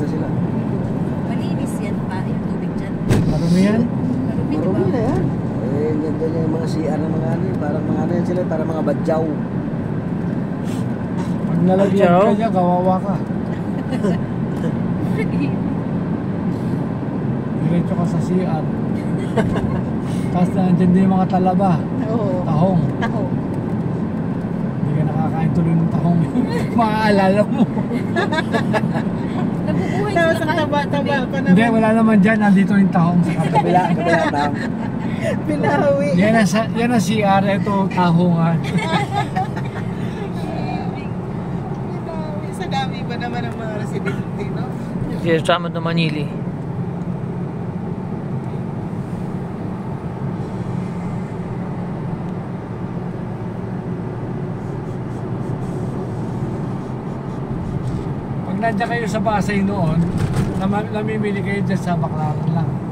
na sila. Malinis yan pa, yung tubig dyan. Marumi yan? Marumi, diba? Marumi na yan. Eh, ganda niya yung mga CR ng mga ano, parang mga ano yan sila, parang mga badyaw. Pag nalagyan ka niya, kawawa ka. Diretso ka sa CR. Tapos nandiyan din yung mga talaba. Oo. Tahong. Tahong. Hindi ka nakakain tuloy ng tahong. Maaalala mo. Nabubuhay Tapos sila ang taba-taba pa naman. Hindi, wala naman dyan. Nandito yung tahong sa Kabila tao. Pinawi. yan ang CR. Ito, tahongan. Pinawi. Sa dami ba naman ang mga residente, no? Yes, sama na Manili. Pag nandiyan kayo sa Pasay noon, namimili kayo dyan sa Baclaran lang.